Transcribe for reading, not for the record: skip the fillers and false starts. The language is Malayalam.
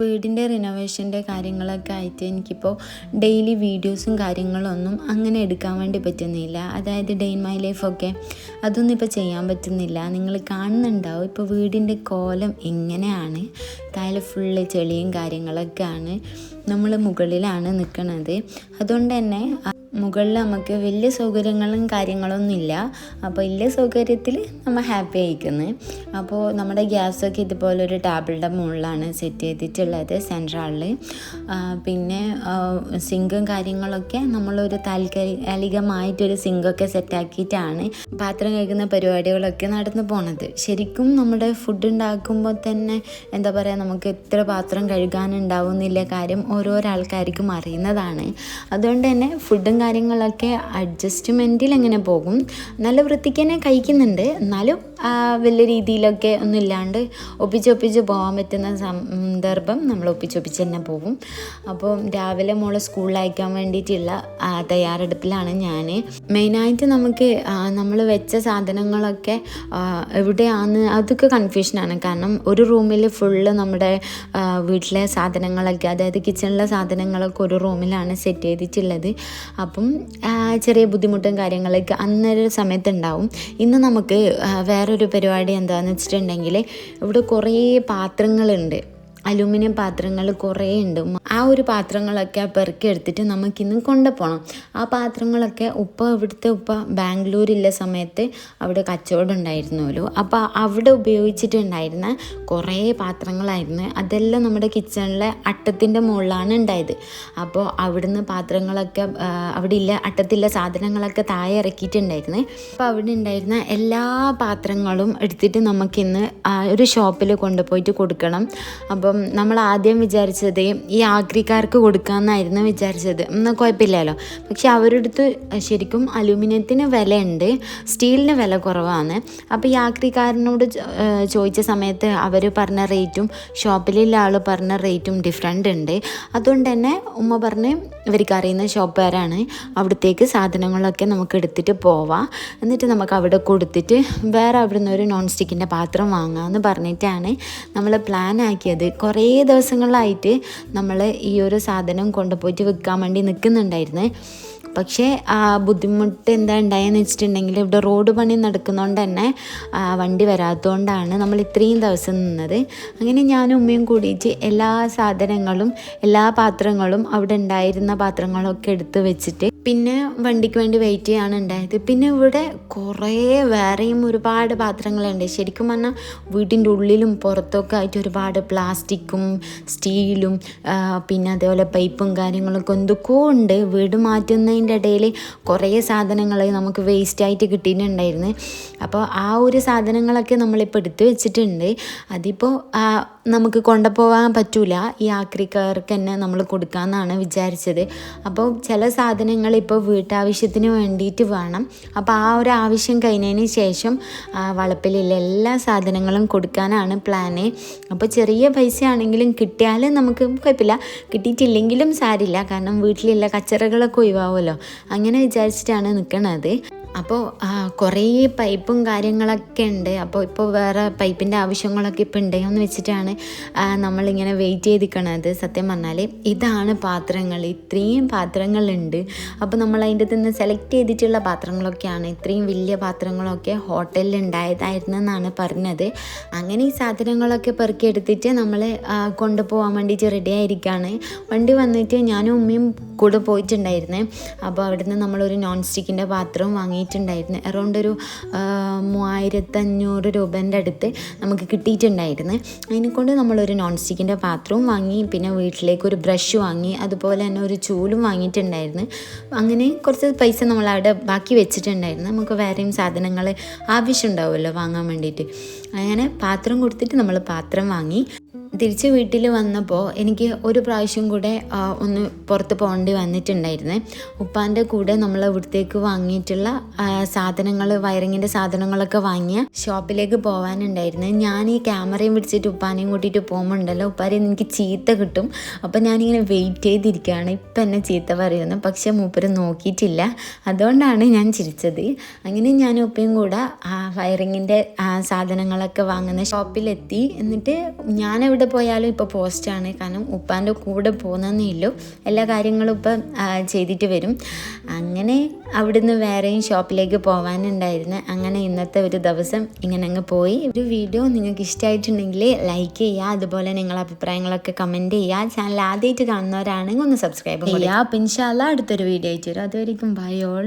വീടിൻ്റെ റിനോവേഷൻ്റെ കാര്യങ്ങളൊക്കെ ആയിട്ട് എനിക്കിപ്പോൾ ഡെയിലി വീഡിയോസും കാര്യങ്ങളൊന്നും അങ്ങനെ എടുക്കാൻ വേണ്ടി പറ്റുന്നില്ല. അതായത് ഡേ ഇൻ മൈ ലൈഫൊക്കെ അതൊന്നും ഇപ്പോൾ ചെയ്യാൻ പറ്റുന്നില്ല. നിങ്ങൾ കാണുന്നുണ്ടാവും ഇപ്പോൾ വീടിൻ്റെ കോലം എങ്ങനെയാണ്. താഴെ ഫുള്ള് ചെളിയും കാര്യങ്ങളൊക്കെയാണ്. നമ്മൾ മുകളിലാണ് നിൽക്കുന്നത്. അതുകൊണ്ട് തന്നെ മുകളിൽ നമുക്ക് വലിയ സൗകര്യങ്ങളും കാര്യങ്ങളൊന്നും ഇല്ല. അപ്പോൾ ഇല്ല സൗകര്യത്തിൽ നമ്മൾ ഹാപ്പി ആയിരിക്കുന്നത്. അപ്പോൾ നമ്മുടെ ഗ്യാസൊക്കെ ഇതുപോലെ ഒരു ടേബിളിൻ്റെ മുകളിലാണ് സെറ്റ് ചെയ്തിട്ടുള്ളത് സെൻട്രലിൽ. പിന്നെ സിങ്കും കാര്യങ്ങളൊക്കെ നമ്മളൊരു താൽക്കാലികമായിട്ടൊരു സിങ്കൊക്കെ സെറ്റാക്കിയിട്ടാണ് പാത്രം കഴിക്കുന്ന പരിപാടികളൊക്കെ നടന്നു പോണത്. ശരിക്കും നമ്മുടെ ഫുഡ് ഉണ്ടാക്കുമ്പോൾ തന്നെ എന്താ പറയുക, നമുക്ക് എത്ര പാത്രം കഴുകാനുണ്ടാവുന്നില്ല കാര്യം ഓരോരോ ആൾക്കാർക്കും അറിയുന്നതാണ്. അതുകൊണ്ട് തന്നെ ഫുഡും കാര്യങ്ങളൊക്കെ അഡ്ജസ്റ്റ്മെൻറ്റിൽ എങ്ങനെ പോകും. നല്ല വൃത്തിക്ക് തന്നെ കഴിക്കുന്നുണ്ട്, എന്നാലും വലിയ രീതിയിലൊക്കെ ഒന്നും ഇല്ലാണ്ട് ഒപ്പിച്ചൊപ്പിച്ച് പോകാൻ പറ്റുന്ന സന്ദർഭം നമ്മൾ ഒപ്പിച്ചൊപ്പിച്ച് തന്നെ പോകും. അപ്പോൾ രാവിലെ മോളെ സ്കൂളിൽ അയക്കാൻ വേണ്ടിയിട്ടുള്ള തയ്യാറെടുപ്പിലാണ് ഞാൻ. മെയിനായിട്ട് നമുക്ക് നമ്മൾ വെച്ച സാധനങ്ങളൊക്കെ എവിടെയാണ് അതൊക്കെ കൺഫ്യൂഷനാണ്. കാരണം ഒരു റൂമിൽ ഫുള്ള് നമ്മുടെ വീട്ടിലെ സാധനങ്ങളൊക്കെ, അതായത് കിച്ചണിലെ സാധനങ്ങളൊക്കെ ഒരു റൂമിലാണ് സെറ്റ് ചെയ്തിട്ടുള്ളത്. അപ്പം ചെറിയ ബുദ്ധിമുട്ടും കാര്യങ്ങളൊക്കെ അന്നൊരു സമയത്തുണ്ടാവും. ഇന്ന് നമുക്ക് വേറൊരു പരിപാടി എന്താണെന്ന് വെച്ചിട്ടുണ്ടെങ്കിൽ, ഇവിടെ കുറേ പാത്രങ്ങളുണ്ട്, അലൂമിനിയം പാത്രങ്ങൾ കുറേ ഉണ്ട്. ആ ഒരു പാത്രങ്ങളൊക്കെ പെറുക്കി എടുത്തിട്ട് നമുക്കിന്ന് കൊണ്ടുപോകണം. ആ പാത്രങ്ങളൊക്കെ ഇവിടുത്തെ ഉപ്പ ബാംഗ്ലൂരിലുള്ള സമയത്ത് അവിടെ കച്ചവടം ഉണ്ടായിരുന്നല്ലോ. അപ്പോൾ അവിടെ ഉപയോഗിച്ചിട്ടുണ്ടായിരുന്ന കുറേ പാത്രങ്ങളായിരുന്നു. അതെല്ലാം നമ്മുടെ കിച്ചണിലെ അട്ടത്തിൻ്റെ മുകളിലാണ് ഉണ്ടായത്. അപ്പോൾ അവിടുന്ന് പാത്രങ്ങളൊക്കെ അവിടെ ഇല്ല, അട്ടത്തിലെ സാധനങ്ങളൊക്കെ താഴെ ഇറക്കിയിട്ടുണ്ടായിരുന്നു. അപ്പോൾ അവിടെ ഉണ്ടായിരുന്ന എല്ലാ പാത്രങ്ങളും എടുത്തിട്ട് നമുക്കിന്ന് ഒരു ഷോപ്പിൽ കൊണ്ടുപോയിട്ട് കൊടുക്കണം. അപ്പോൾ നമ്മൾ ആദ്യം വിചാരിച്ചത് ഈ ആക്രിക്കാർക്ക് കൊടുക്കാമെന്നായിരുന്നു വിചാരിച്ചത്. എന്നാൽ കുഴപ്പമില്ലല്ലോ. പക്ഷെ അവരുടെ അടുത്ത് ശരിക്കും അലൂമിനിയത്തിന് വിലയുണ്ട്, സ്റ്റീലിന് വില കുറവാണ്. അപ്പോൾ ഈ ആക്രിക്കാരനോട് ചോദിച്ച സമയത്ത് അവർ പറഞ്ഞ റേറ്റും ഷോപ്പിലുള്ള ആൾ പറഞ്ഞ റേറ്റും ഡിഫറെൻ്റ് ഉണ്ട്. അതുകൊണ്ട് തന്നെ ഉമ്മ പറഞ്ഞ് ഇവർക്ക് അറിയുന്ന ഷോപ്പുകാരാണ്, അവിടത്തേക്ക് സാധനങ്ങളൊക്കെ നമുക്ക് എടുത്തിട്ട് പോവാം, എന്നിട്ട് നമുക്ക് അവിടെ കൊടുത്തിട്ട് വേറെ അവിടെ നിന്ന് ഒരു നോൺ സ്റ്റിക്കിൻ്റെ പാത്രം വാങ്ങാമെന്ന് പറഞ്ഞിട്ടാണ് നമ്മൾ പ്ലാൻ ആക്കിയത്. കുറേ ദിവസങ്ങളായിട്ട് നമ്മൾ ഈ ഒരു സാധനം കൊണ്ടുപോയിട്ട് വിൽക്കാൻ വേണ്ടി നിൽക്കുന്നുണ്ടായിരുന്നു. പക്ഷേ ബുദ്ധിമുട്ട് എന്താ ഉണ്ടായെന്ന് വെച്ചിട്ടുണ്ടെങ്കിൽ, ഇവിടെ റോഡ് പണി നടക്കുന്നതുകൊണ്ട് തന്നെ വണ്ടി വരാത്തതുകൊണ്ടാണ് നമ്മൾ ഇത്രയും ദിവസം നിന്നത്. അങ്ങനെ ഞാനും ഉമ്മയും കൂടിയിട്ട് എല്ലാ സാധനങ്ങളും എല്ലാ പാത്രങ്ങളും അവിടെ ഉണ്ടായിരുന്ന പാത്രങ്ങളൊക്കെ എടുത്ത് വെച്ചിട്ട് പിന്നെ വണ്ടിക്ക് വേണ്ടി വെയിറ്റ് ചെയ്യാണ് ഉണ്ടായത്. പിന്നെ ഇവിടെ കുറേ വേറെയും ഒരുപാട് പാത്രങ്ങളുണ്ട്. ശരിക്കും പറഞ്ഞാൽ വീട്ടിൻ്റെ ഉള്ളിലും പുറത്തൊക്കെ ആയിട്ട് ഒരുപാട് പ്ലാസ്റ്റിക്കും സ്റ്റീലും പിന്നെ അതേപോലെ പൈപ്പും കാര്യങ്ങളൊക്കെ എന്തൊക്കെയോ ഉണ്ട്. വീട് മാറ്റുന്നതിൻ്റെ ഇടയിൽ കുറേ സാധനങ്ങൾ നമുക്ക് വേസ്റ്റായിട്ട് കിട്ടിയിട്ടുണ്ടായിരുന്നു. അപ്പോൾ ആ ഒരു സാധനങ്ങളൊക്കെ നമ്മളിപ്പോൾ എടുത്ത് വെച്ചിട്ടുണ്ട്. അതിപ്പോൾ നമുക്ക് കൊണ്ടുപോകാൻ പറ്റൂല, ഈ ആക്രിക്കാർക്ക് തന്നെ നമ്മൾ കൊടുക്കാമെന്നാണ് വിചാരിച്ചത്. അപ്പോൾ ചില സാധനങ്ങൾ ഇപ്പോൾ വീട്ടാവശ്യത്തിന് വേണ്ടിയിട്ട് വേണം. അപ്പോൾ ആ ഒരു ആവശ്യം കഴിഞ്ഞതിന് ശേഷം വളപ്പിലുള്ള എല്ലാ സാധനങ്ങളും കൊടുക്കാനാണ് പ്ലാന്. അപ്പോൾ ചെറിയ പൈസ ആണെങ്കിലും കിട്ടിയാലും നമുക്ക് കുഴപ്പമില്ല, കിട്ടിയിട്ടില്ലെങ്കിലും സാരില്ല, കാരണം വീട്ടിലുള്ള കച്ചറകളൊക്കെ ഒഴിവാകുമല്ലോ. അങ്ങനെ വിചാരിച്ചിട്ടാണ് നിൽക്കുന്നത്. അപ്പോൾ കുറേ പൈപ്പും കാര്യങ്ങളൊക്കെ ഉണ്ട്. അപ്പോൾ ഇപ്പോൾ വേറെ പൈപ്പിൻ്റെ ആവശ്യങ്ങളൊക്കെ ഇപ്പോൾ ഉണ്ടെന്ന് വെച്ചിട്ടാണ് നമ്മളിങ്ങനെ വെയിറ്റ് ചെയ്തിരിക്കണത്. സത്യം പറഞ്ഞാൽ ഇതാണ് പാത്രങ്ങൾ, ഇത്രയും പാത്രങ്ങളുണ്ട്. അപ്പോൾ നമ്മൾ അതിൻ്റെ നിന്ന് സെലക്ട് ചെയ്തിട്ടുള്ള പാത്രങ്ങളൊക്കെയാണ്. ഇത്രയും വലിയ പാത്രങ്ങളൊക്കെ ഹോട്ടലിൽ ഉണ്ടായതായിരുന്നെന്നാണ് പറഞ്ഞത്. അങ്ങനെ ഈ സാധനങ്ങളൊക്കെ പെറുക്കി എടുത്തിട്ട് നമ്മൾ കൊണ്ടുപോകാൻ വേണ്ടിയിട്ട് റെഡി ആയിരിക്കുകയാണ്. വണ്ടി വന്നിട്ട് ഞാനും ഉമ്മയും കൂടെ പോയിട്ടുണ്ടായിരുന്നേ. അപ്പോൾ അവിടുന്ന് നമ്മളൊരു നോൺ സ്റ്റിക്കിൻ്റെ പാത്രവും വാങ്ങിയിട്ടുണ്ടായിരുന്നു. അറൗണ്ട് ഒരു 3500 രൂപേൻ്റെ അടുത്ത് നമുക്ക് കിട്ടിയിട്ടുണ്ടായിരുന്നു. അതിനെക്കൊണ്ട് നമ്മളൊരു നോൺ സ്റ്റിക്കിൻ്റെ പാത്രവും വാങ്ങി, പിന്നെ വീട്ടിലേക്ക് ഒരു ബ്രഷ് വാങ്ങി, അതുപോലെ തന്നെ ഒരു ചൂലും വാങ്ങിയിട്ടുണ്ടായിരുന്നു. അങ്ങനെ കുറച്ച് പൈസ നമ്മളവിടെ ബാക്കി വെച്ചിട്ടുണ്ടായിരുന്നു. നമുക്ക് വേറെയും സാധനങ്ങൾ ആവശ്യമുണ്ടാവുമല്ലോ വാങ്ങാൻ വേണ്ടിയിട്ട്. അങ്ങനെ പാത്രം കൊടുത്തിട്ട് നമ്മൾ പാത്രം വാങ്ങി തിരിച്ച് വീട്ടിൽ വന്നപ്പോൾ എനിക്ക് ഒരു പ്രാവശ്യം കൂടെ ഒന്ന് പുറത്ത് പോകേണ്ടി വന്നിട്ടുണ്ടായിരുന്നു. ഉപ്പാൻ്റെ കൂടെ നമ്മൾ ഇവിടത്തേക്ക് വാങ്ങിയിട്ടുള്ള സാധനങ്ങൾ, വയറിങ്ങിൻ്റെ സാധനങ്ങളൊക്കെ വാങ്ങിയ ഷോപ്പിലേക്ക് പോകാനുണ്ടായിരുന്നു. ഞാൻ ഈ ക്യാമറയും പിടിച്ചിട്ട് ഉപ്പാനെയും കൂട്ടിയിട്ട് പോകുമ്പോണ്ടല്ലോ, ഉപ്പാരെയും എനിക്ക് ചീത്ത കിട്ടും. അപ്പോൾ ഞാനിങ്ങനെ വെയിറ്റ് ചെയ്തിരിക്കുകയാണ് ഇപ്പം എന്നെ ചീത്ത പറയുന്നു. പക്ഷേ മൂപ്പര് നോക്കിയിട്ടില്ല, അതുകൊണ്ടാണ് ഞാൻ ചിരിച്ചത്. അങ്ങനെ ഞാൻ ഉപ്പയും കൂടെ വയറിങ്ങിൻ്റെ സാധനങ്ങളൊക്കെ വാങ്ങുന്ന ഷോപ്പിലെത്തി. എന്നിട്ട് ഞാനവിടെ പോയാലും ഇപ്പോൾ പോസ്റ്റാണ്. കാരണം ഉപ്പാൻ്റെ കൂടെ പോകുന്നതേ ഉള്ളൂ, എല്ലാ കാര്യങ്ങളും ഇപ്പം ചെയ്തിട്ട് വരും. അങ്ങനെ അവിടുന്ന് വേറെയും ഷോപ്പിലേക്ക് പോകാനുണ്ടായിരുന്നു. അങ്ങനെ ഇന്നത്തെ ഒരു ദിവസം ഇങ്ങനെ അങ്ങ് പോയി. ഒരു വീഡിയോ നിങ്ങൾക്ക് ഇഷ്ടമായിട്ടുണ്ടെങ്കിൽ ലൈക്ക് ചെയ്യുക, അതുപോലെ നിങ്ങളുടെ അഭിപ്രായങ്ങളൊക്കെ കമൻറ്റ് ചെയ്യുക. ചാനൽ ആദ്യമായിട്ട് കാണുന്നവരാണെങ്കിൽ ഒന്ന് സബ്സ്ക്രൈബ് ചെയ്യുക. അപ്പോൾ ഇൻഷാ അല്ലാഹ് അടുത്തൊരു വീഡിയോ ആയിട്ട് വരും. അതുവരെയും ബൈ ഓൾ.